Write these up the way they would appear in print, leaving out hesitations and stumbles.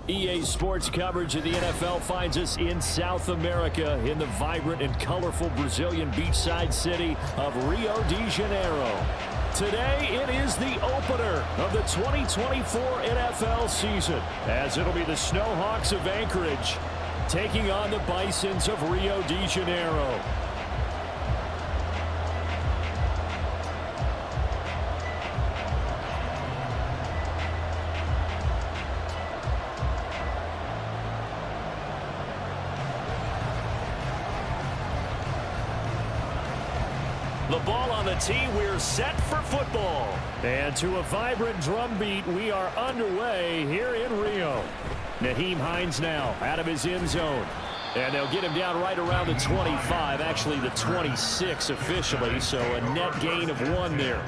EA Sports coverage of the NFL finds us in South America in the vibrant and colorful Brazilian beachside city of Rio de Janeiro. Today, it is the opener of the 2024 NFL season, as it'll be the Snowhawks of Anchorage taking on the Bisons of Rio de Janeiro. The ball on the tee, we're set for football. And to a vibrant drum beat, we are underway here in Rio. Nyheim Hines now out of his end zone. And they'll get him down right around the 25, actually the 26 officially, so a net gain of 1 there.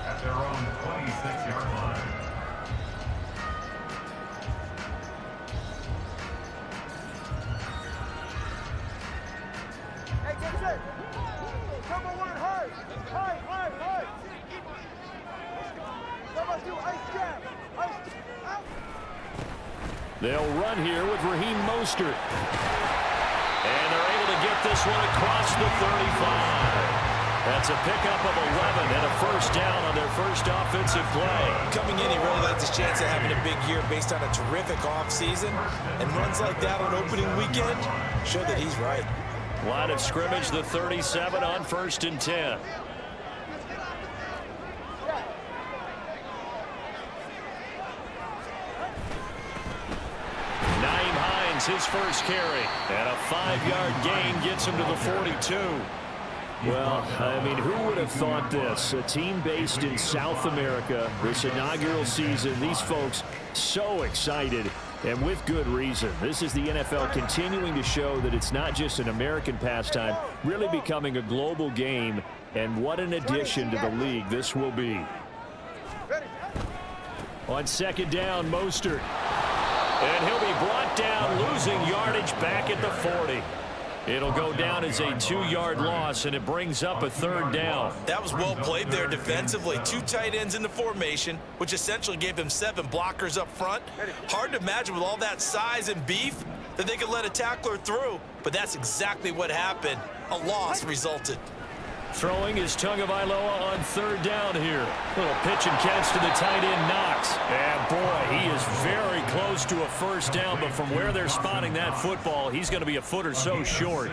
At their own 26-yard line. They'll run here with Raheem Mostert. And they're able to get this one across the 35. That's a pickup of 11 and a first down on their first offensive play. Coming in, he really likes his chance of having a big year based on a terrific offseason. And runs like that on opening weekend show that he's right. Line of scrimmage, the 37 on 1st and 10. His first carry, and a 5-yard gain gets him to the 42. Well, I mean, who would have thought this? A team based in South America, this inaugural season, these folks so excited, and with good reason. This is the NFL continuing to show that it's not just an American pastime, really becoming a global game, and what an addition to the league this will be. On 2nd down, Mostert. And he'll be brought down, losing yardage back at the 40. It'll go down as a 2-yard loss, and it brings up a 3rd down. That was well played there defensively. 2 tight ends in the formation, which essentially gave them 7 blockers up front. Hard to imagine with all that size and beef that they could let a tackler through, but that's exactly what happened. A loss resulted. Throwing is Tagovailoa on 3rd down here. Little pitch and catch to the tight end, Knox. And boy, he is very close to a first down, but from where they're spotting that football, he's going to be a foot or so short.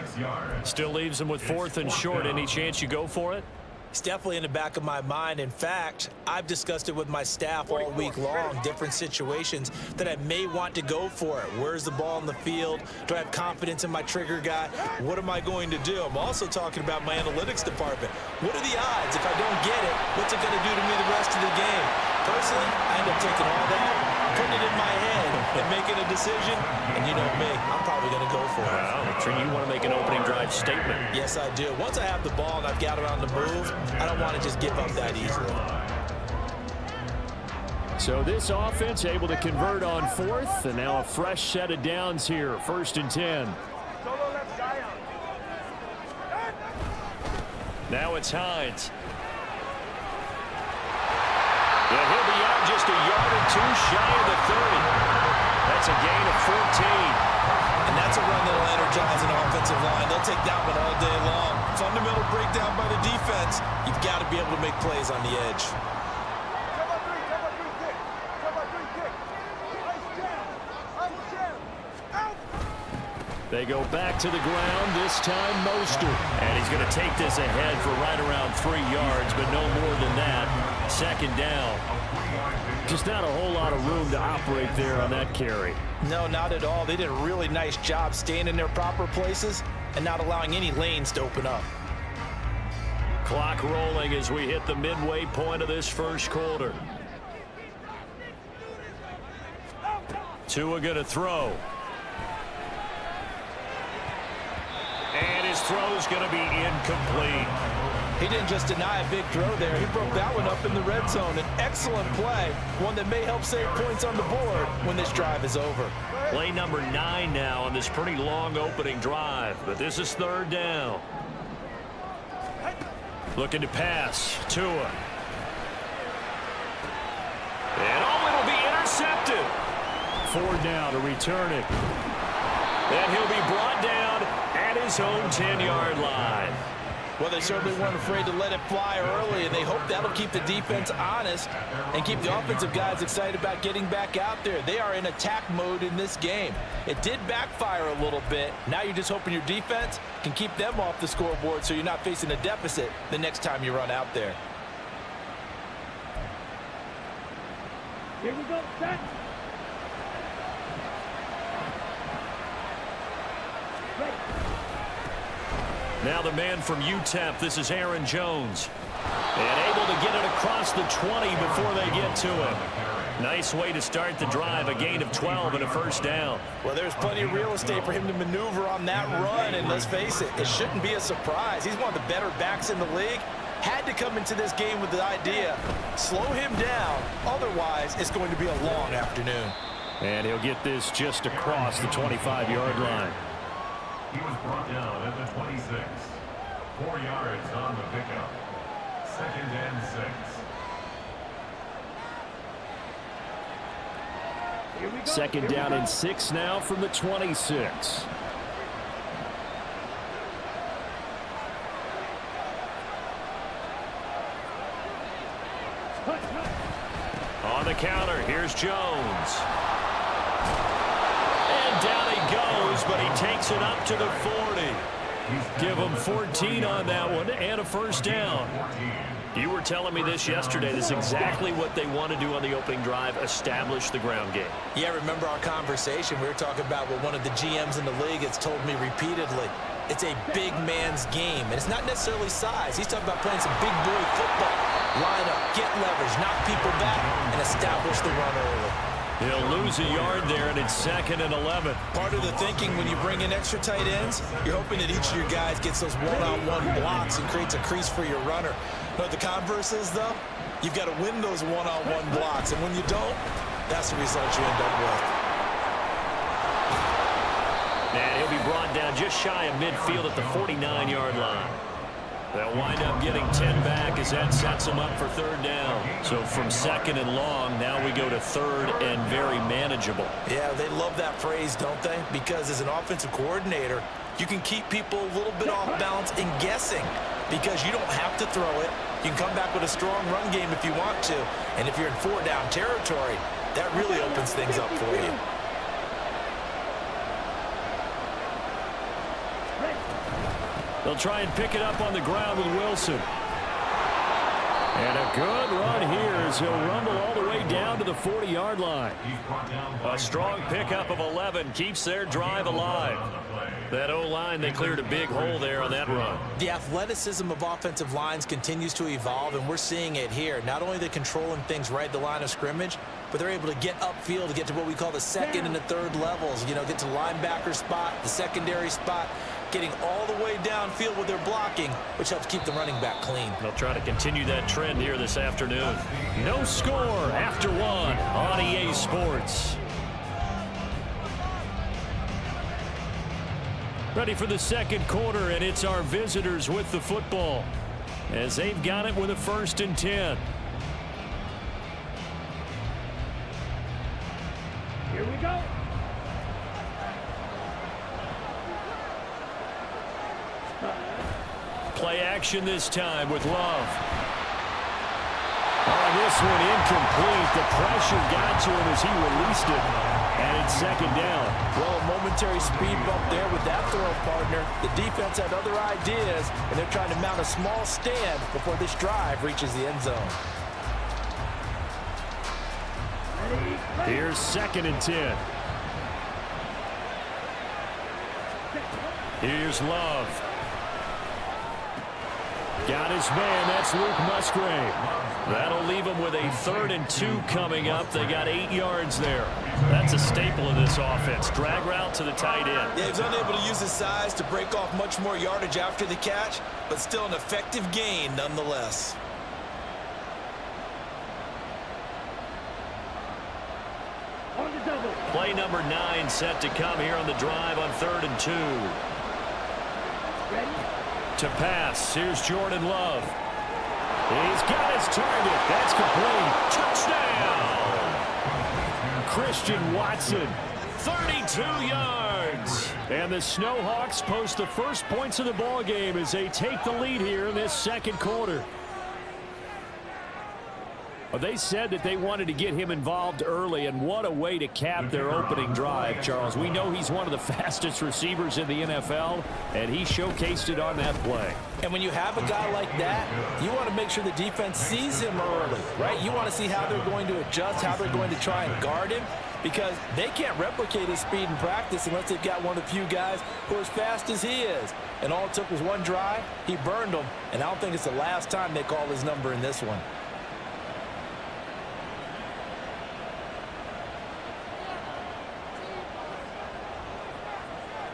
Still leaves him with 4th and short. Any chance you go for it? It's definitely in the back of my mind. In fact, I've discussed it with my staff all week long, different situations that I may want to go for it. Where's the ball in the field? Do I have confidence in my trigger guy? What am I going to do? I'm also talking about my analytics department. What are the odds? If I don't get it, what's it going to do to me the rest of the game? Personally, I end up taking all that, putting it in my head, and making a decision. And you know me, I'm probably going to go for it. Wow, you want to make an opening drive statement. Yes, I do. Once I have the ball and I've got it on the move, I don't want to just give up that easily. So this offense able to convert on 4th, and now a fresh set of downs here, 1st and 10. Now it's Hines. Yeah, he'll be out just a yard or 2 shy of the 30. That's a gain of 14. And that's a run that'll energize an offensive line. They'll take that one all day long. Fundamental breakdown by the defense. You've got to be able to make plays on the edge. They go back to the ground, this time Mostert. And he's going to take this ahead for right around 3 yards, but no more than that. 2nd down. Just not a whole lot of room to operate there on that carry. No, not at all. They did a really nice job staying in their proper places and not allowing any lanes to open up. Clock rolling as we hit the midway point of this first quarter. Tua going to throw. And his throw's going to be incomplete. He didn't just deny a big throw there. He broke that one up in the red zone. An excellent play, one that may help save points on the board when this drive is over. Play number 9 now on this pretty long opening drive, but this is 3rd down. Looking to pass. Tua. And it'll be intercepted. 4 now to return it. And he'll be brought down at his own 10-yard line. Well, they certainly weren't afraid to let it fly early, and they hope that'll keep the defense honest and keep the offensive guys excited about getting back out there. They are in attack mode in this game. It did backfire a little bit. Now you're just hoping your defense can keep them off the scoreboard so you're not facing a deficit the next time you run out there. Here we go, set. Now the man from UTEP, this is Aaron Jones. And able to get it across the 20 before they get to him. Nice way to start the drive, a gain of 12 and a first down. Well, there's plenty of real estate for him to maneuver on that run, and let's face it, it shouldn't be a surprise. He's one of the better backs in the league. Had to come into this game with the idea, slow him down, otherwise it's going to be a long afternoon. And he'll get this just across the 25-yard line. He was brought down at the 26. 4 yards on the pickup. 2nd and 6. Second down and 6 now from the 26. On the counter, here's Jones. And down he goes, but he takes it up to the 40. Give him 14 on that one and a first down. You were telling me this yesterday. This is exactly what they want to do on the opening drive, establish the ground game. Yeah, remember our conversation. We were talking about what one of the GMs in the league has told me repeatedly. It's a big man's game, and it's not necessarily size. He's talking about playing some big boy football. Line up, get leverage, knock people back, and establish the run early. He'll lose a yard there, and it's 2nd and 11. Part of the thinking when you bring in extra tight ends, you're hoping that each of your guys gets those one-on-one blocks and creates a crease for your runner. But the converse is, though, you've got to win those one-on-one blocks, and when you don't, that's the result you end up with. And he'll be brought down just shy of midfield at the 49-yard line. They'll wind up getting 10 back as that sets them up for 3rd down. So from 2nd and long, now we go to 3rd and very manageable. Yeah, they love that phrase, don't they? Because as an offensive coordinator, you can keep people a little bit off balance and guessing because you don't have to throw it. You can come back with a strong run game if you want to. And if you're in 4-down territory, that really opens things up for you. They'll try and pick it up on the ground with Wilson. And a good run here as he'll rumble all the way down to the 40-yard line. A strong pickup of 11 keeps their drive alive. That O-line, they cleared a big hole there on that run. The athleticism of offensive lines continues to evolve, and we're seeing it here. Not only are they controlling things right at the line of scrimmage, but they're able to get upfield to get to what we call the 2nd and the 3rd levels. You know, get to the linebacker spot, the secondary spot, getting all the way downfield with their blocking, which helps keep the running back clean. They'll try to continue that trend here this afternoon. No score after 1 on EA Sports. Ready for the 2nd quarter, and it's our visitors with the football as they've got it with a 1st and 10. Here we go. Play action this time with Love. Oh, this one incomplete. The pressure got to him as he released it. And it's 2nd down. Well, a momentary speed bump there with that throw, partner. The defense had other ideas, and they're trying to mount a small stand before this drive reaches the end zone. Here's 2nd and 10. Here's Love. Got his man. That's Luke Musgrave. That'll leave him with a 3rd and 2 coming up. They got 8 yards there. That's a staple of this offense. Drag route to the tight end. Yeah, he's unable to use his size to break off much more yardage after the catch, but still an effective gain nonetheless. On the double. Play number 9 set to come here on the drive on 3rd and 2. Ready? To pass, here's Jordan Love. He's got his target. That's complete. Touchdown! Christian Watson. 32 yards. And the Snowhawks post the first points of the ball game as they take the lead here in this second quarter. Well, they said that they wanted to get him involved early, and what a way to cap their opening drive, Charles. We know he's one of the fastest receivers in the NFL, and he showcased it on that play. And when you have a guy like that, you want to make sure the defense sees him early, right? You want to see how they're going to adjust, how they're going to try and guard him, because they can't replicate his speed in practice unless they've got one of the few guys who are as fast as he is. And all it took was one drive. He burned them, and I don't think it's the last time they call his number in this one.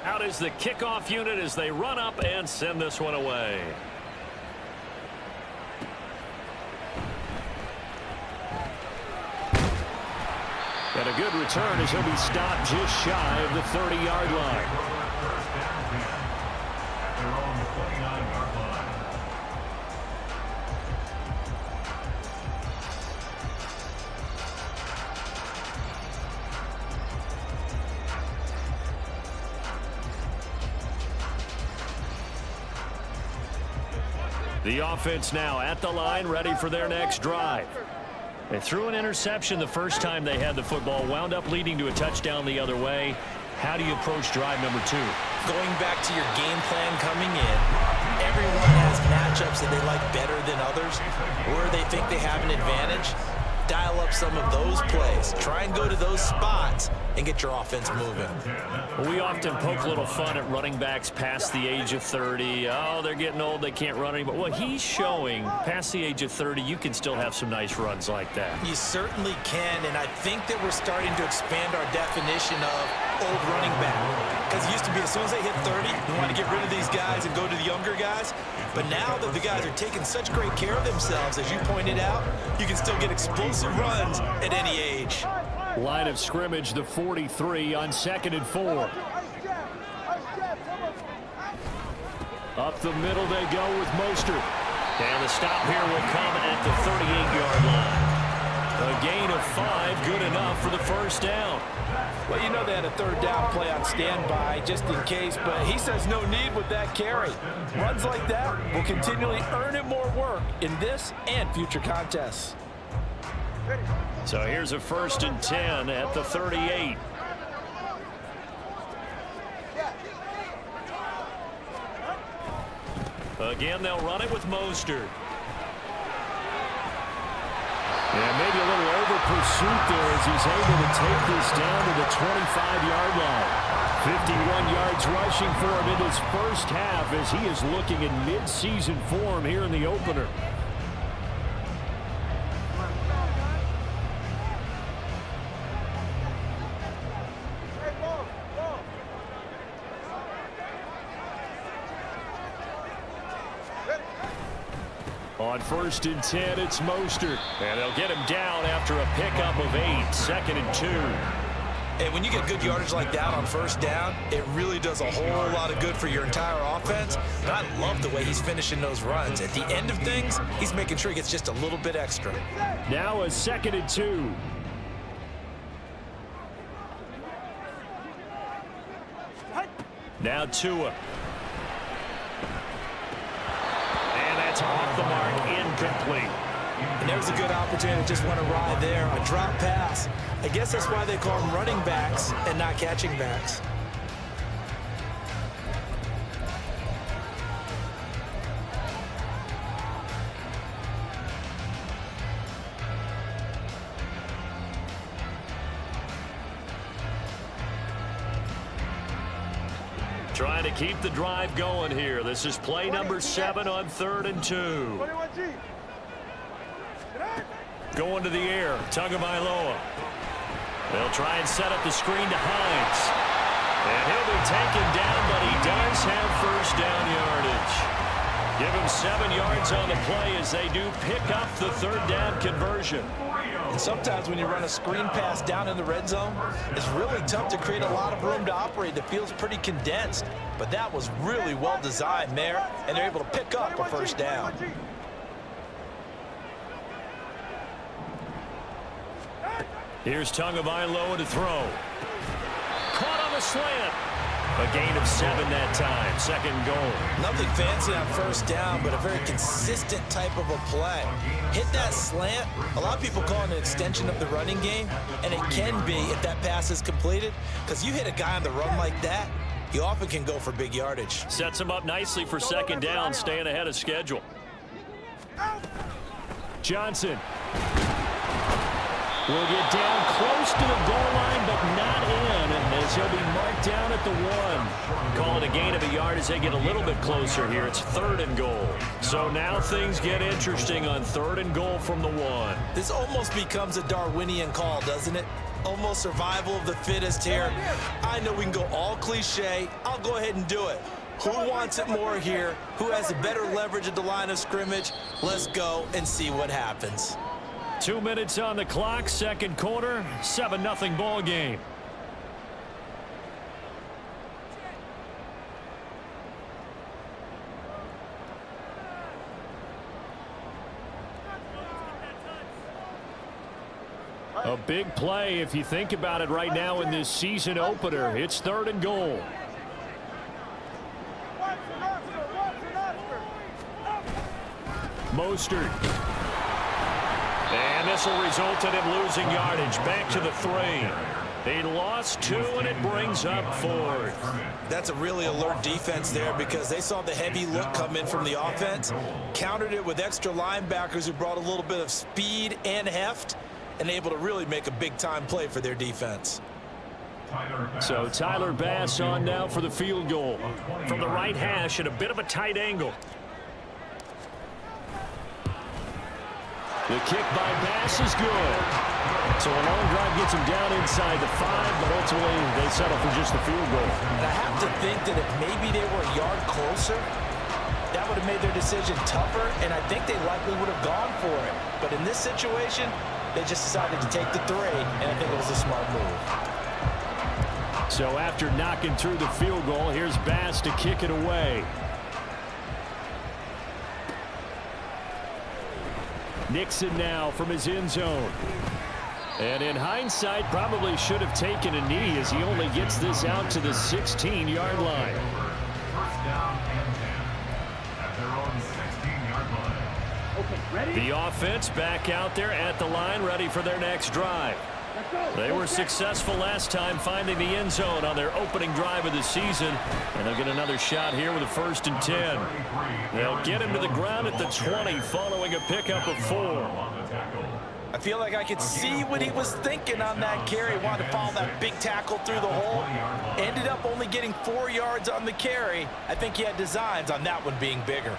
Out is the kickoff unit as they run up and send this one away. And a good return as he'll be stopped just shy of the 30-yard line. The offense now at the line, ready for their next drive. They threw an interception the first time they had the football, wound up leading to a touchdown the other way. How do you approach drive number 2? Going back to your game plan coming in, everyone has matchups that they like better than others, where they think they have an advantage. Dial up some of those plays. Try and go to those spots and get your offense moving. Well, we often poke a little fun at running backs past the age of 30. Oh, they're getting old, they can't run anymore. Well, he's showing past the age of 30, you can still have some nice runs like that. You certainly can, and I think that we're starting to expand our definition of old running back. Because it used to be as soon as they hit 30, you want to get rid of these guys and go to the younger guys. But now that the guys are taking such great care of themselves, as you pointed out, you can still get explosive runs at any age. Line of scrimmage, the 43 on 2nd and 4. Up the middle they go with Mostert. And the stop here will come at the 38-yard line. A gain of 5, good enough for the first down. Well, you know they had a third down play on standby just in case, but he says no need with that carry. Runs like that will continually earn him more work in this and future contests. So here's a 1st and 10 at the 38. Again, they'll run it with Mostert. Yeah, maybe a little over pursuit there as he's able to take this down to the 25-yard line. 51 yards rushing for him in his first half as he is looking in mid-season form here in the opener. On 1st and 10, it's Mostert. And they'll get him down after a pickup of 8, 2nd and 2. And when you get good yardage like that on first down, it really does a whole lot of good for your entire offense. And I love the way he's finishing those runs. At the end of things, he's making sure he gets just a little bit extra. Now a 2nd and 2. Now Tua. That's off the mark, incomplete. And there's a good opportunity to just want to ride there. A drop pass. I guess that's why they call them running backs and not catching backs. Trying to keep the drive going here. This is play number 7 on 3rd and 2. Going to the air, Tagovailoa. They'll try and set up the screen to Hines. And he'll be taken down, but he does have first down yardage. Give him 7 yards on the play as they do pick up the 3rd down conversion. And sometimes when you run a screen pass down in the red zone, it's really tough to create a lot of room to operate that feels pretty condensed. But that was really well designed there, and they're able to pick up a first down. Here's Tagovailoa to throw. Caught on the slant. A gain of 7 that time. Second goal. Nothing fancy on first down, but a very consistent type of a play. Hit that slant. A lot of people call it an extension of the running game, and it can be if that pass is completed, because you hit a guy on the run like that, you often can go for big yardage. Sets him up nicely for second down, staying ahead of schedule. Johnson will get down close to the goal line, but not in, as he'll be marked down at the 1. Call it a gain of a yard as they get a little bit closer here. It's 3rd and goal. So now things get interesting on 3rd and goal from the 1. This almost becomes a Darwinian call, doesn't it? Almost survival of the fittest here. I know we can go all cliche. I'll go ahead and do it. Who wants it more here? Who has a better leverage at the line of scrimmage? Let's go and see what happens. 2 minutes on the clock, second quarter, 7-0 ball game. A big play if you think about it right now in this season opener. It's 3rd and goal. Mostert. And this will result in him losing yardage. Back to the 3. He lost 2, and it brings up 4th. That's a really alert defense there because they saw the heavy look come in from the offense, countered it with extra linebackers who brought a little bit of speed and heft, and able to really make a big-time play for their defense. So Tyler Bass on now for the field goal. From the right hash at a bit of a tight angle. The kick by Bass is good. So a long drive gets him down inside the 5, but ultimately they settle for just the field goal. And I have to think that if maybe they were a yard closer, that would have made their decision tougher, and I think they likely would have gone for it. But in this situation, they just decided to take the 3, and I think it was a smart move. So after knocking through the field goal, here's Bass to kick it away. Nixon now from his end zone. And in hindsight, probably should have taken a knee as he only gets this out to the 16-yard line. First down and 10 at their own 16-yard line. Okay, ready? The offense back out there at the line, ready for their next drive. Let's go. They were successful last time finding the end zone on their opening drive of the season. And they'll get another shot here with a 1st and 10. They'll get him to the ground at the 20 following a pickup of 4. I feel like I could see what he was thinking on that carry. Wanted to follow that big tackle through the hole. Ended up only getting 4 yards on the carry. I think he had designs on that one being bigger.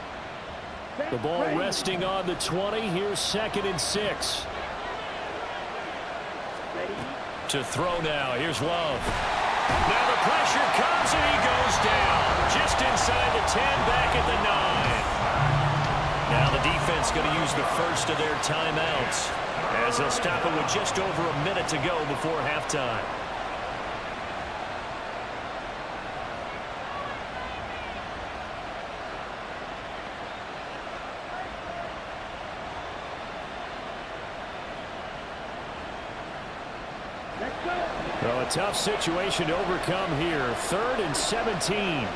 The ball resting on the 20. Here's 2nd and 6. To throw now. Here's Love. Now the pressure comes and he goes down. Just inside the 10, back at the 9. Now the defense going to use the first of their timeouts as they'll stop it with just over a minute to go before halftime. Well, a tough situation to overcome here. 3rd and 17.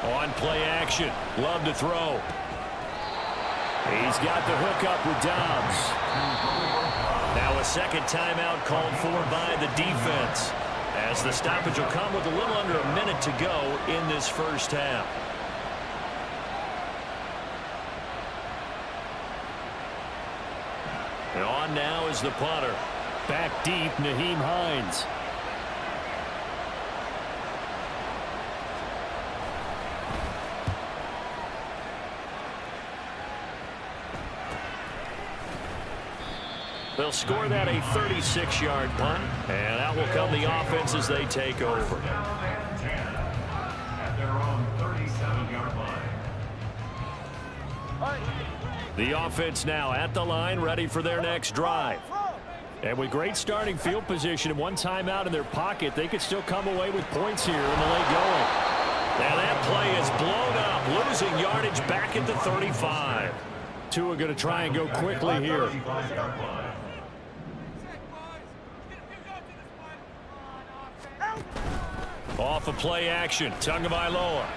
On play action. Love to throw. He's got the hook up with Dobbs. Now a second timeout called for by the defense, as the stoppage will come with a little under a minute to go in this first half. And on now is the punter. Back deep, Nyheim Hines. They'll score that a 36-yard punt, and out will come the offense as they take over. At their own 37-yard line. The offense now at the line, ready for their next drive. And with great starting field position and one timeout in their pocket, they could still come away with points here in the late going. Now that play is blown up, losing yardage back at the 35. Tua going to try and go quickly here. 35-yard line. Off of play action. Tagovailoa.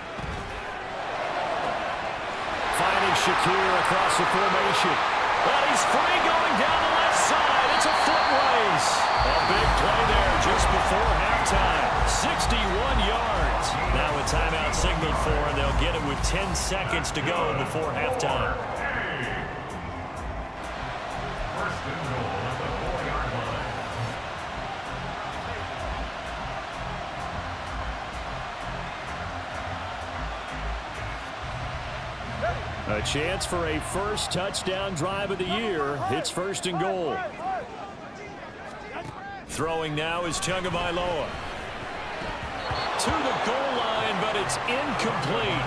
Finding Shakir across the formation. But he's free going down the left side. It's a foot race. A big play there just before halftime. 61 yards. Now a timeout signaled for, and they'll get it with 10 seconds to go before halftime. First and goal at the 4-yard line. A chance for a first touchdown drive of the year. It's first and goal. Throwing now is Tagovailoa. To the goal line, but it's incomplete.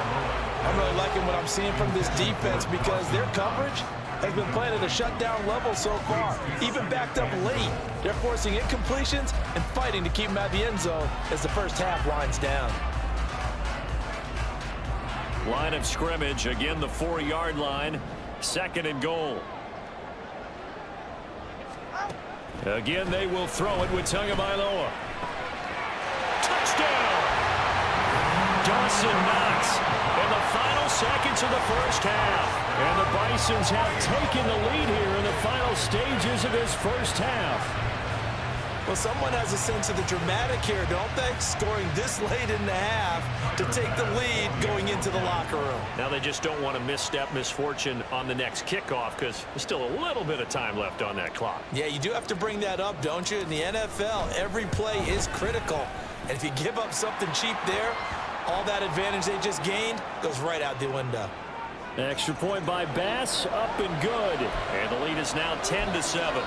I'm really liking what I'm seeing from this defense because their coverage has been playing at a shutdown level so far. Even backed up late, they're forcing incompletions and fighting to keep them out of the end zone as the first half winds down. Line of scrimmage, again the 4-yard line. Second and goal. Again, they will throw it with Tagovailoa. Touchdown! Dawson Knox in the final seconds of the first half. And the Bisons have taken the lead here in the final stages of this first half. Well, someone has a sense of the dramatic here, don't they? Scoring this late in the half to take the lead going into the locker room. Now they just don't want to misstep misfortune on the next kickoff because there's still a little bit of time left on that clock. Yeah, you do have to bring that up, don't you? In the NFL, every play is critical. And if you give up something cheap there, all that advantage they just gained goes right out the window. Extra point by Bass, up and good. And the lead is now 10-7.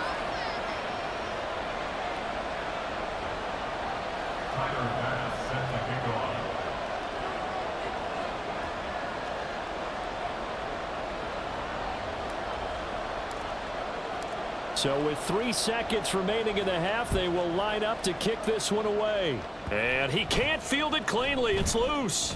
So with 3 seconds remaining in the half, they will line up to kick this one away. And he can't field it cleanly. It's loose.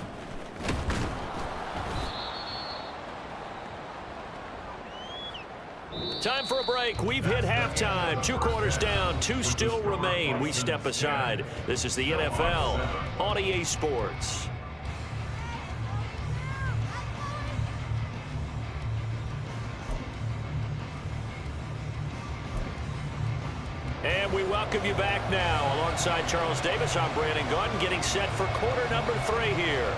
Time for a break. We've hit halftime. 2 quarters down. 2 still remain. We step aside. This is the NFL on EA Sports. And we welcome you back now. Alongside Charles Davis, I'm Brandon Gordon, getting set for quarter number 3 here.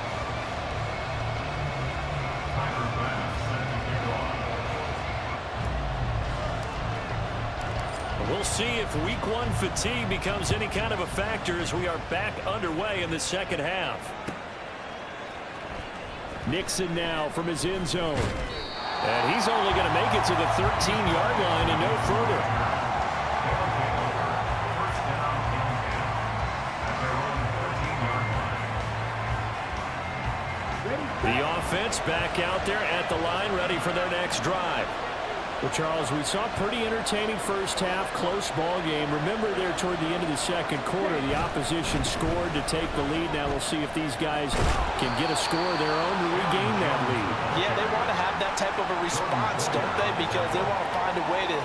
We'll see if week 1 fatigue becomes any kind of a factor as we are back underway in the second half. Nixon now from his end zone. And he's only going to make it to the 13-yard line and no further. The offense back out there at the line, ready for their next drive. Well, Charles, we saw a pretty entertaining first half, close ball game. Remember there toward the end of the second quarter, the opposition scored to take the lead. Now we'll see if these guys can get a score of their own to regain that lead. Yeah, they want to have that type of a response, don't they? Because they want to find a way to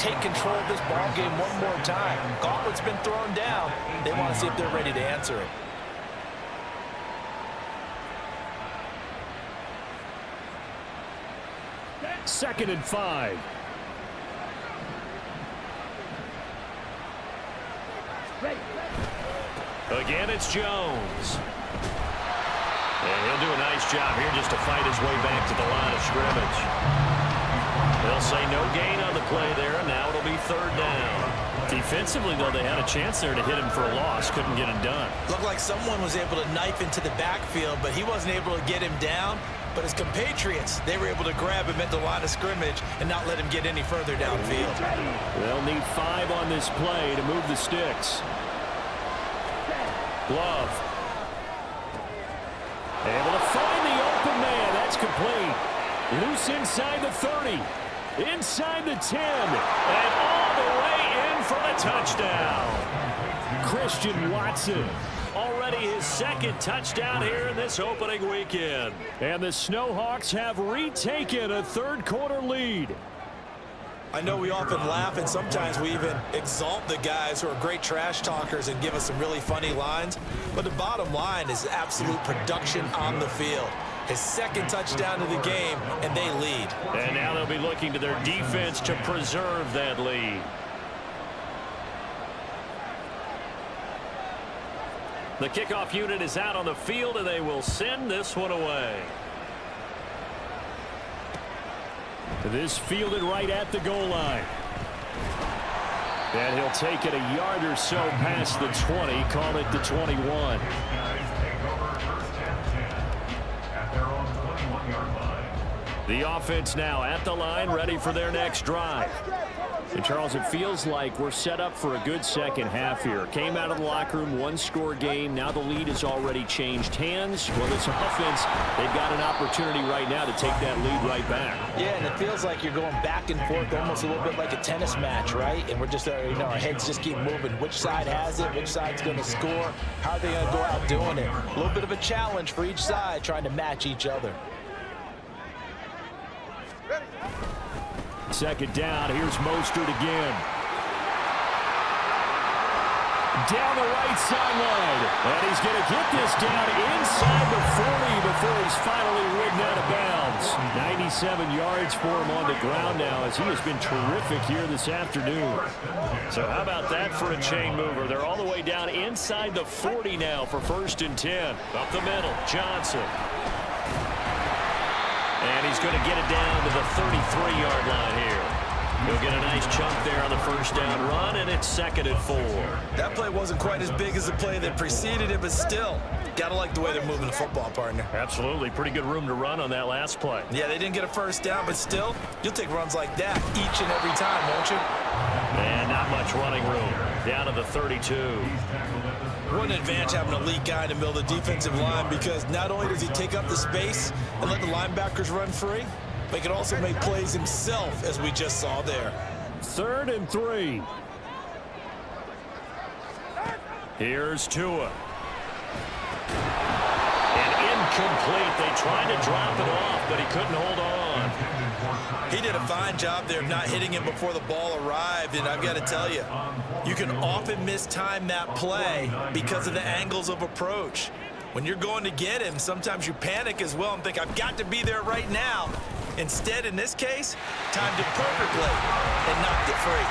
take control of this ball game one more time. Gauntlet's been thrown down. They want to see if they're ready to answer it. Second and 5. Again, it's Jones. And he'll do a nice job here just to fight his way back to the line of scrimmage. They'll say no gain on the play there. Now it'll be 3rd down. Defensively, though, they had a chance there to hit him for a loss. Couldn't get it done. Looked like someone was able to knife into the backfield, but he wasn't able to get him down. But his compatriots, they were able to grab him at the line of scrimmage and not let him get any further downfield. They'll need 5 on this play to move the sticks. Glove. Able to find the open man. That's complete. Loose inside the 30. Inside the 10. And all the way in for the touchdown. Christian Watson already already his second touchdown here in this opening weekend. And the Snowhawks have retaken a third-quarter lead. I know we often laugh, and sometimes we even exalt the guys who are great trash talkers and give us some really funny lines. But the bottom line is absolute production on the field. His second touchdown of the game, and they lead. And now they'll be looking to their defense to preserve that lead. The kickoff unit is out on the field, and they will send this one away. This fielded right at the goal line. And he'll take it a yard or so past the 20, call it the 21. The offense now at the line, ready for their next drive. And Charles, it feels like we're set up for a good second half here. Came out of the locker room, one-score game. Now the lead has already changed hands. Well, this offense, they've got an opportunity right now to take that lead right back. Yeah, and it feels like you're going back and forth almost a little bit like a tennis match, right? And we're just, our heads just keep moving. Which side has it? Which side's going to score? How are they going to go out doing it? A little bit of a challenge for each side trying to match each other. Second down, here's Mostert again. Down the right sideline. And he's going to get this down inside the 40 before he's finally ridden out of bounds. 97 yards for him on the ground now as he has been terrific here this afternoon. So how about that for a chain mover? They're all the way down inside the 40 now for 1st and 10. Up the middle, Johnson. And he's going to get it down to the 33-yard line here. He'll get a nice chunk there on the first down run, and it's 2nd and 4. That play wasn't quite as big as the play that preceded it, but still, got to like the way they're moving the football, partner. Absolutely. Pretty good room to run on that last play. Yeah, they didn't get a first down, but still, you'll take runs like that each and every time, won't you? And not much running room. Down to the 32. What an advantage having an elite guy in the middle of the defensive line, because not only does he take up the space and let the linebackers run free, but he can also make plays himself, as we just saw there. 3rd and 3. Here's Tua. And incomplete. They tried to drop it off, but he couldn't hold on. He did a fine job there of not hitting him before the ball arrived, and I've got to tell you, you can often mistime that play because of the angles of approach. When you're going to get him, sometimes you panic as well and think, I've got to be there right now. Instead, in this case, timed it perfectly and knocked it free.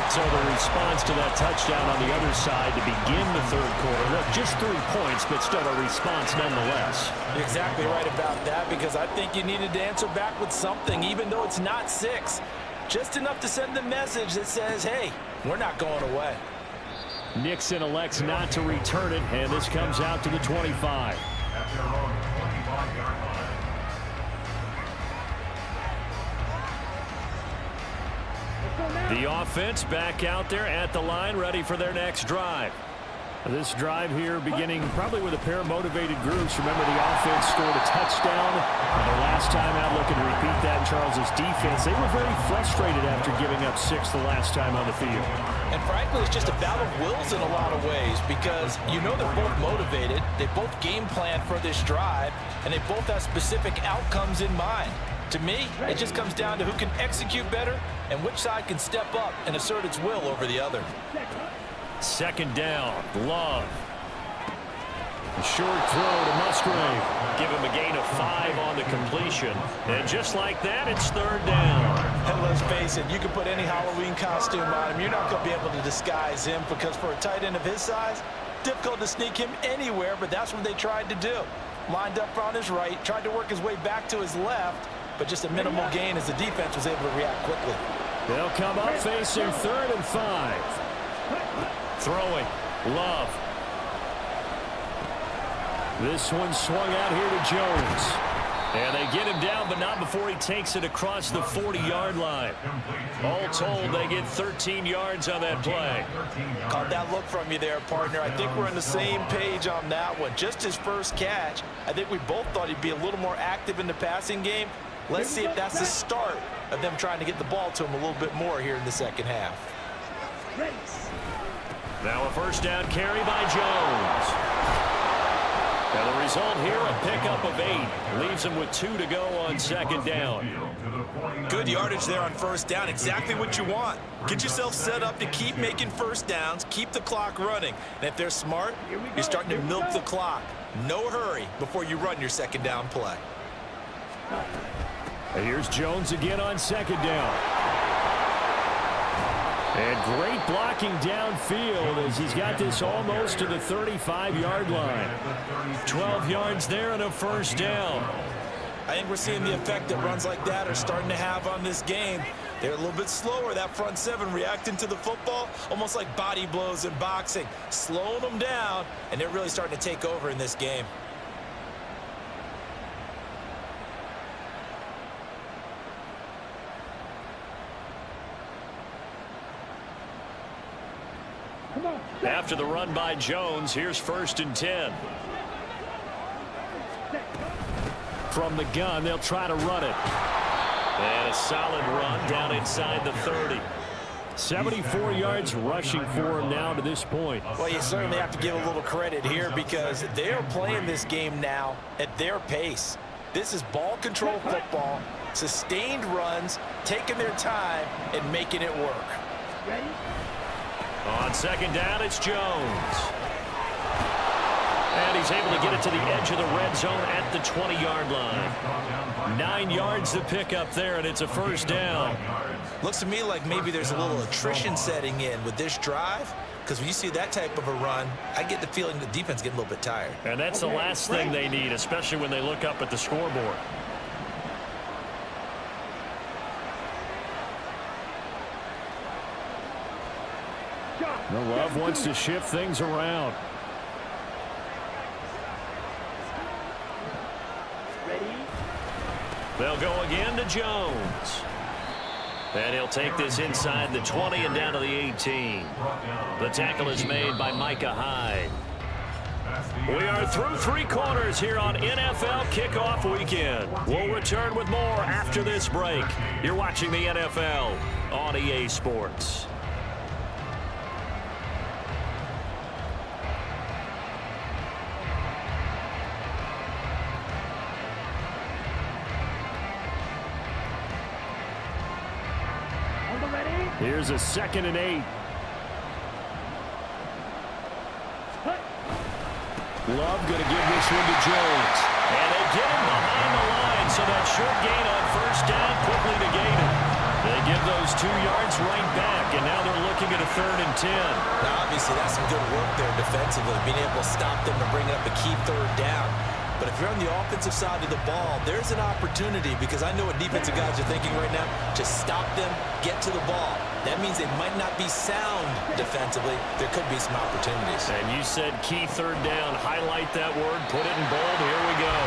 So the response to that touchdown on the other side to begin the 3rd quarter. Look, just 3 points, but still a response nonetheless. You're exactly right about that, because I think you needed to answer back with something, even though it's not 6. Just enough to send the message that says, hey, we're not going away. Nixon elects not to return it, and this comes out to the 25. The offense back out there at the line, ready for their next drive. This drive here beginning probably with a pair of motivated groups. Remember, the offense scored a touchdown. And the last time out, looking to repeat that in Charles's defense. They were very frustrated after giving up 6 the last time on the field. And frankly, it's just a battle of wills in a lot of ways, because you know they're both motivated. They both game plan for this drive, and they both have specific outcomes in mind. To me, it just comes down to who can execute better and which side can step up and assert its will over the other. 2nd down, Love. A short throw to Musgrave. Give him a gain of 5 on the completion. And just like that, it's 3rd down. And let's face it, you can put any Halloween costume on him. You're not going to be able to disguise him, because for a tight end of his size, difficult to sneak him anywhere, but that's what they tried to do. Lined up on his right, tried to work his way back to his left, but just a minimal gain as the defense was able to react quickly. They'll come up facing 3rd and 5. Throwing, Love. This one swung out here to Jones. And they get him down, but not before he takes it across the 40-yard line. All told, they get 13 yards on that play. Caught that look from you there, partner. I think we're on the same page on that one. Just his first catch, I think we both thought he'd be a little more active in the passing game. Let's see if that's the start of them trying to get the ball to him a little bit more here in the second half. Now a first down carry by Jones. And the result here, a pickup of 8. Leaves him with 2 to go on second down. Good yardage there on first down. Exactly what you want. Get yourself set up to keep making first downs, keep the clock running. And if they're smart, you're starting to milk the clock. No hurry before you run your second down play. And here's Jones again on second down. And great blocking downfield as he's got this almost to the 35-yard line. 12 yards there and a first down. I think we're seeing the effect that runs like that are starting to have on this game. They're a little bit slower, that front seven, reacting to the football, almost like body blows in boxing, slowing them down, and they're really starting to take over in this game. After the run by Jones, here's first and 10. From the gun, they'll try to run it. And a solid run down inside the 30. 74 yards rushing for him now to this point. Well, you certainly have to give a little credit here because they are playing this game now at their pace. This is ball control football, sustained runs, taking their time and making it work. Ready? On second down, it's Jones. And he's able to get it to the edge of the red zone at the 20-yard line. 9 yards to pick up there, and it's a first down. Looks to me like maybe there's a little attrition setting in with this drive, because when you see that type of a run, I get the feeling the defense getting a little bit tired. And that's the last thing they need, especially when they look up at the scoreboard. Love wants to shift things around. Ready? They'll go again to Jones. And he'll take this inside the 20 and down to the 18. The tackle is made by Micah Hyde. We are through 3 quarters here on NFL Kickoff Weekend. We'll return with more after this break. You're watching the NFL on EA Sports. Here's a 2nd and 8. Love going to give this one to Jones. And they get him behind the line, so that short gain on first down quickly negated. They give those 2 yards right back, and now they're looking at a 3rd and 10. Now, obviously, that's some good work there defensively, being able to stop them and bring up a key 3rd down. But if you're on the offensive side of the ball, there's an opportunity because I know what defensive guys are thinking right now. Just stop them, get to the ball. That means they might not be sound defensively. There could be some opportunities. And you said key 3rd down. Highlight that word. Put it in bold. Here we go.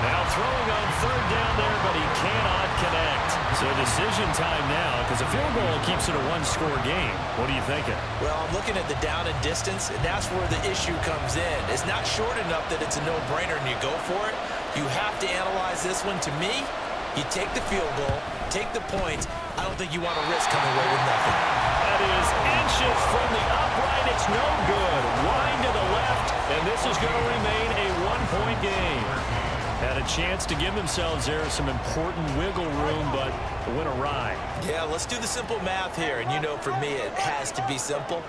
Now throwing on 3rd down there, but he cannot connect. So decision time now because a field goal keeps it a 1-score game. What are you thinking? Well, I'm looking at the down and distance, and that's where the issue comes in. It's not short enough that it's a no-brainer and you go for it. You have to analyze this one. To me, you take the field goal, take the points. I don't think you want to risk coming away with nothing. That is inches from the upright. It's no good. Line to the left, and this is going to remain a 1-point game. Had a chance to give themselves there some important wiggle room, but it went awry. Yeah, let's do the simple math here. And you know, for me, it has to be simple.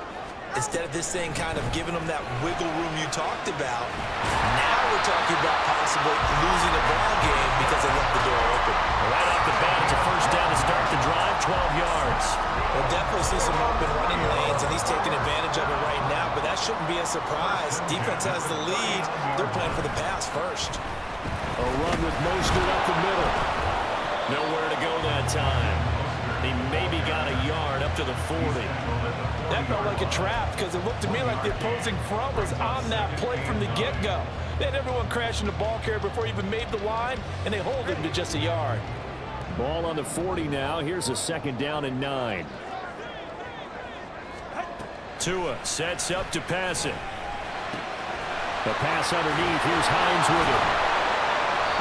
Instead of this thing kind of giving them that wiggle room you talked about, now we're talking about possibly losing a ball game because they left the door open. Right off the bat, it's a first down to start the drive, 12 yards. We'll definitely see some open running lanes, and he's taking advantage of it right now, but that shouldn't be a surprise. Defense has the lead. They're playing for the pass first. A run with Mostert up the middle. Nowhere to go that time. He maybe got a yard up to the 40. That felt like a trap because it looked to me like the opposing front was on that play from the get-go. They had everyone crashing the ball carrier before he even made the line, and they hold him to just a yard. Ball on the 40 now. Here's a 2nd down and 9. Tua sets up to pass it. The pass underneath. Here's Hines with it.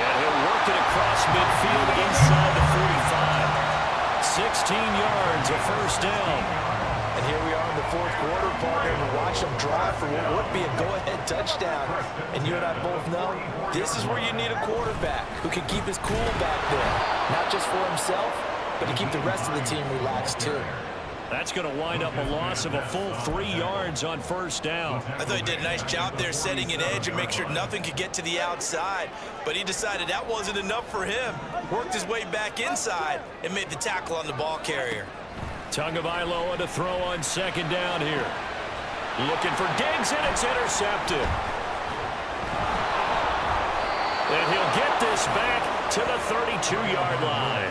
And he'll work it across midfield inside the 45. 16 yards, a first down. And here we are on the fourth quarter, partner, and watch them drive for what would be a go-ahead touchdown. And you and I both know this is where you need a quarterback who can keep his cool back there, not just for himself, but to keep the rest of the team relaxed too. That's going to wind up a loss of a full 3 yards on first down. I thought he did a nice job there setting an edge and make sure nothing could get to the outside. But he decided that wasn't enough for him. Worked his way back inside and made the tackle on the ball carrier. Tagovailoa to throw on second down here. Looking for Diggs, and it's intercepted. And he'll get this back to the 32-yard line.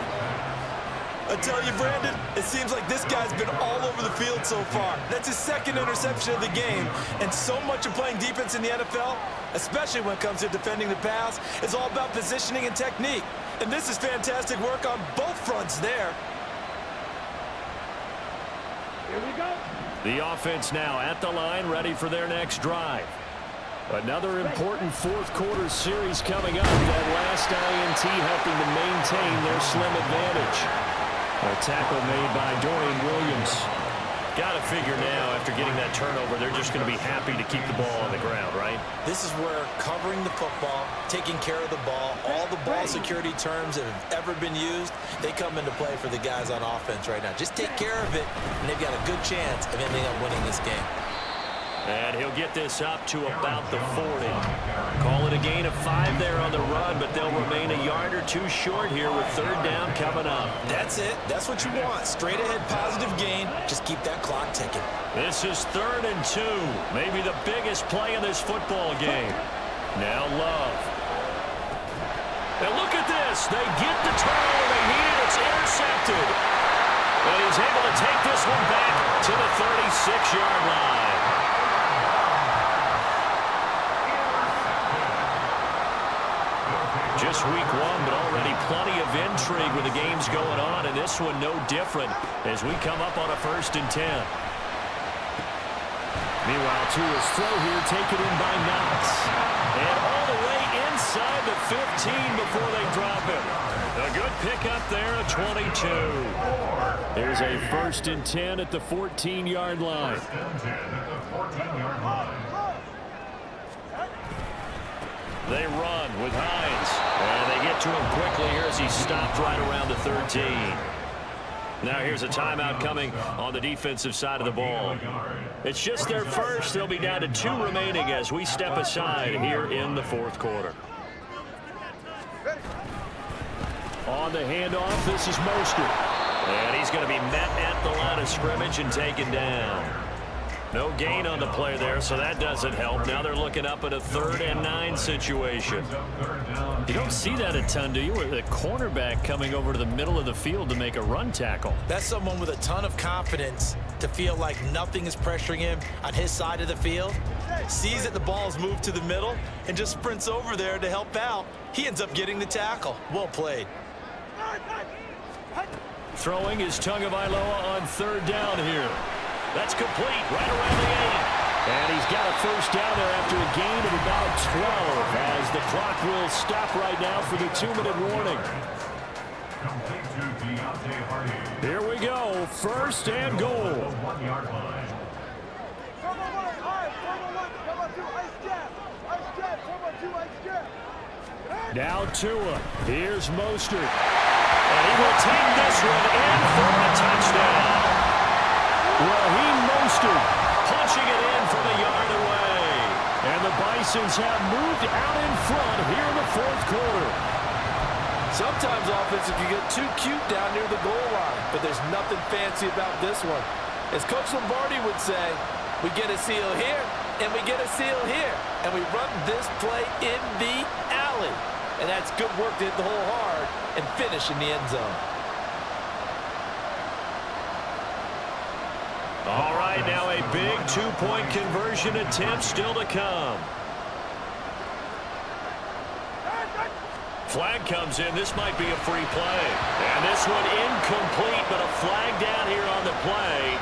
I tell you, Brandon, it seems like this guy's been all over the field so far. That's his second interception of the game. And so much of playing defense in the NFL, especially when it comes to defending the pass, is all about positioning and technique. And this is fantastic work on both fronts there. Here we go. The offense now at the line, ready for their next drive. Another important fourth quarter series coming up. That last INT helping to maintain their slim advantage. A tackle made by Dorian Williams. Got to figure now, after getting that turnover, they're just going to be happy to keep the ball on the ground, right? This is where covering the football, taking care of the ball, all the ball security terms that have ever been used, they come into play for the guys on offense right now. Just take care of it, and they've got a good chance of ending up winning this game. And he'll get this up to about the 40. Call it a gain of 5 there on the run, but they'll remain a yard or two short here with third down coming up. That's it. That's what you want. Straight ahead positive gain. Just keep that clock ticking. This is 3rd and 2. Maybe the biggest play in this football game. Now Love. And look at this. They get the turnover they needed. It's intercepted. And he's able to take this one back to the 36-yard line. Just week 1, but already plenty of intrigue with the games going on, and this one no different as we come up on a 1st and 10. Meanwhile, Tua's throw here taken in by Knox. And all the way inside the 15 before they drop him. A good pickup there, a 22. There's a 1st and 10 at the 14-yard line. 1st and 10 at the 14-yard line. They run with Hines. And they get to him quickly here as he stopped right around the 13. Now here's a timeout coming on the defensive side of the ball. It's just their first. They'll be down to 2 remaining as we step aside here in the 4th quarter. On the handoff, this is Mostert. And he's going to be met at the line of scrimmage and taken down. No gain on the play there, so that doesn't help. Now they're looking up at a 3rd and 9 situation. You don't see that a ton, do you? With a cornerback coming over to the middle of the field to make a run tackle. That's someone with a ton of confidence to feel like nothing is pressuring him on his side of the field. Sees that the ball is moved to the middle and just sprints over there to help out. He ends up getting the tackle. Well played. Throwing is Tagovailoa on 3rd down here. That's complete right around the 8. And he's got a 1st down there after a gain of about 12 as the clock will stop right now for the 2-minute warning. Here we go. 1st and goal. 1-yard line. Now Tua. Here's Mostert. And he will take this one in for a touchdown. Raheem Mostert punching it in from a yard away. And the Bisons have moved out in front here in the 4th quarter. Sometimes offensive can get too cute down near the goal line, but there's nothing fancy about this one. As Coach Lombardi would say, we get a seal here, and we get a seal here, and we run this play in the alley. And that's good work to hit the hole hard and finish in the end zone. All right, now a big 2-point conversion attempt still to come. Flag comes in. This might be a free play. And this one incomplete, but a flag down here on the play.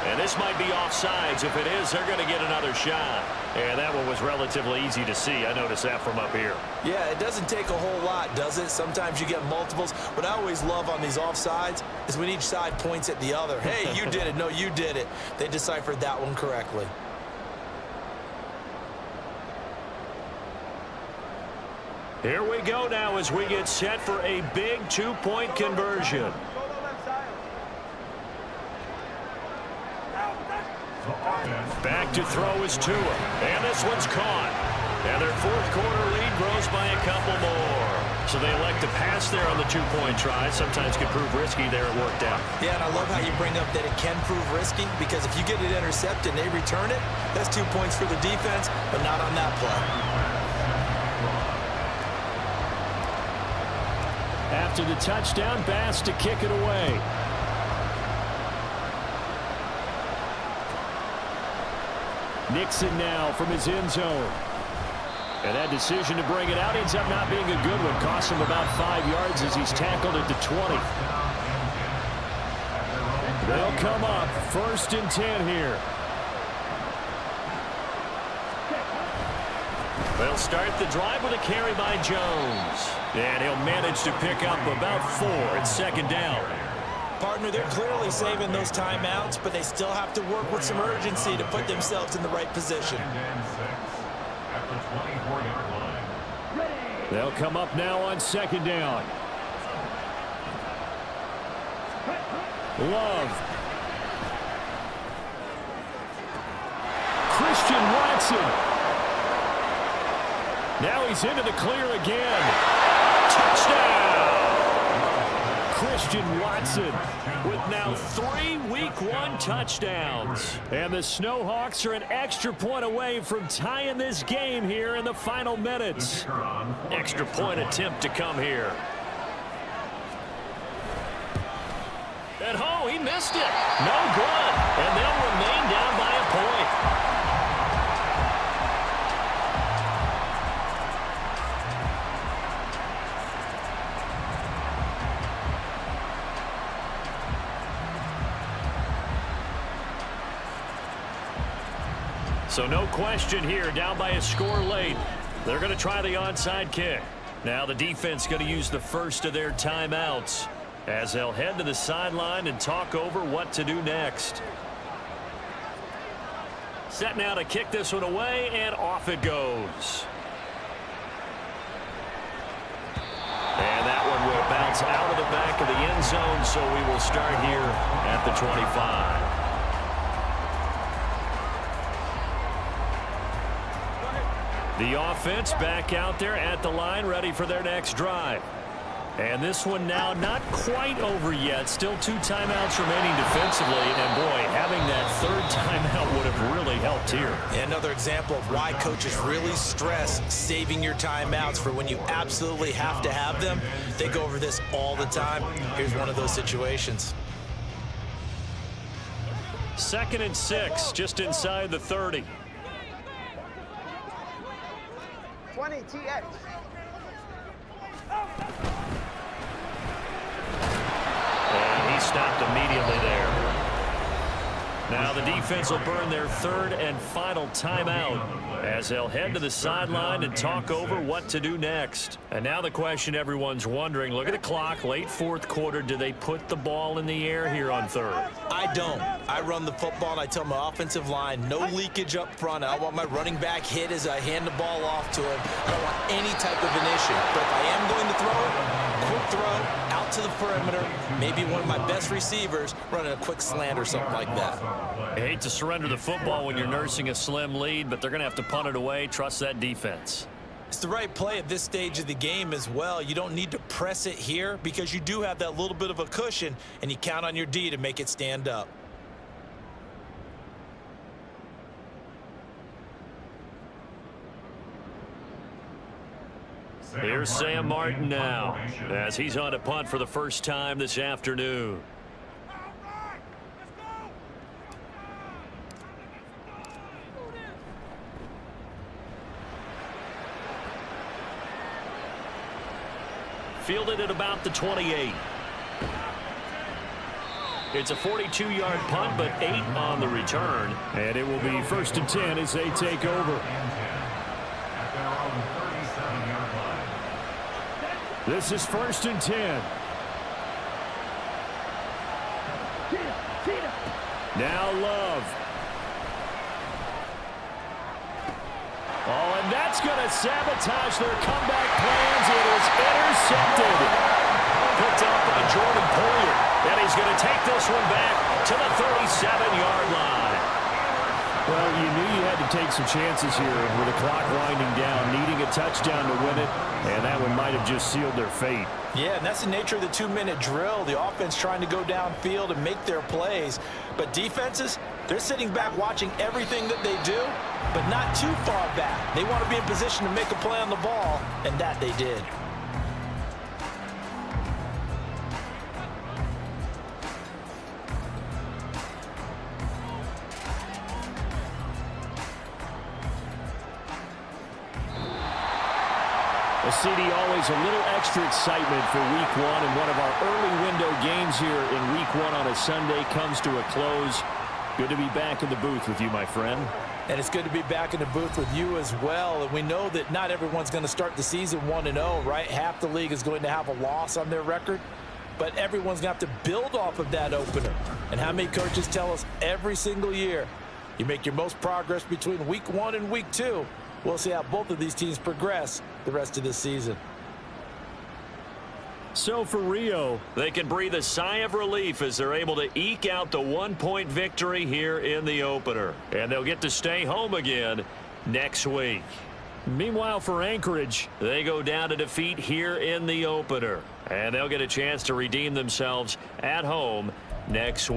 And this might be offsides. If it is, they're going to get another shot. And that one was relatively easy to see. I noticed that from up here. Yeah, it doesn't take a whole lot, does it? Sometimes you get multiples. What I always love on these offsides is when each side points at the other. Hey, you did it. No, you did it. They deciphered that one correctly. Here we go now as we get set for a big two-point conversion. Back to throw is Tua. And this one's caught. And their fourth quarter lead grows by a couple more. So they elect to pass there on the two-point try. Sometimes can prove risky there. It worked out. Yeah, and I love how you bring up that it can prove risky, because if you get it intercepted and they return it, that's 2 points for the defense, but not on that play. After the touchdown, Bass to kick it away. Nixon now from his end zone. And that decision to bring it out ends up not being a good one. Costs him about 5 yards as he's tackled at the 20. They'll come up 1st and 10 here. They'll start the drive with a carry by Jones. And he'll manage to pick up about 4 at 2nd down. Partner, they're clearly saving those timeouts, but they still have to work with some urgency to put themselves in the right position. They'll come up now on 2nd down. Love. Christian Watson. Now he's into the clear again. Touchdown! Christian Watson with now 3 Week 1 touchdowns. And the Snowhawks are an extra point away from tying this game here in the final minutes. Extra point attempt to come here. And oh, he missed it. No good. And they'll remain down by a point. So no question here, down by a score late. They're going to try the onside kick. Now the defense going to use the first of their timeouts as they'll head to the sideline and talk over what to do next. Set now to kick this one away, and off it goes. And that one will bounce out of the back of the end zone, so we will start here at the 25. The offense back out there at the line, ready for their next drive. And this one now not quite over yet. Still 2 timeouts remaining defensively. And, boy, having that 3rd timeout would have really helped here. And another example of why coaches really stress saving your timeouts for when you absolutely have to have them. They go over this all the time. Here's one of those situations. 2nd and 6, just inside the 30. 20 TX. And he stopped immediately there. Now the defense will burn their 3rd and final timeout as they'll head to the sideline and talk over what to do next. And now the question everyone's wondering, look at the clock, late 4th quarter, do they put the ball in the air here on 3rd? I don't. I run the football and I tell my offensive line, no leakage up front. I don't want my running back hit as I hand the ball off to him. I don't want any type of an issue. But if I am going to throw it, quick throw, out to the perimeter, maybe one of my best receivers running a quick slant or something like that. I hate to surrender the football when you're nursing a slim lead, but they're going to have to punt it away. Trust that defense. It's the right play at this stage of the game as well. You don't need to press it here because you do have that little bit of a cushion, and you count on your D to make it stand up. Here's Sam Martin now as he's on a punt for the first time this afternoon. Fielded at about the 28. It's a 42-yard punt, but 8 on the return. And it will be 1st and 10 as they take over. At their own 37-yard line. This is 1st and 10. Now Love. Oh, and that's going to sabotage their comeback plans. It is intercepted. Picked up by Jordan Poyer. And he's going to take this one back to the 37-yard line. Well, you knew you had to take some chances here with the clock winding down, needing a touchdown to win it, and that one might have just sealed their fate. Yeah, and that's the nature of the 2-minute drill. The offense trying to go downfield and make their plays. But defenses, they're sitting back watching everything that they do, but not too far back. They want to be in position to make a play on the ball, and that they did. Well, CD, always a little extra excitement for Week 1, and one of our early window games here in Week 1 on a Sunday comes to a close. Good to be back in the booth with you, my friend. And it's good to be back in the booth with you as well. And we know that not everyone's going to start the season 1-0, right? Half the league is going to have a loss on their record, but everyone's going to have to build off of that opener. And how many coaches tell us every single year, you make your most progress between Week 1 and Week 2. We'll see how both of these teams progress the rest of this season. So for Rio, they can breathe a sigh of relief as they're able to eke out the 1-point victory here in the opener. And they'll get to stay home again next week. meanwhile for Anchorage, they go down to defeat here in the opener. And they'll get a chance to redeem themselves at home next week.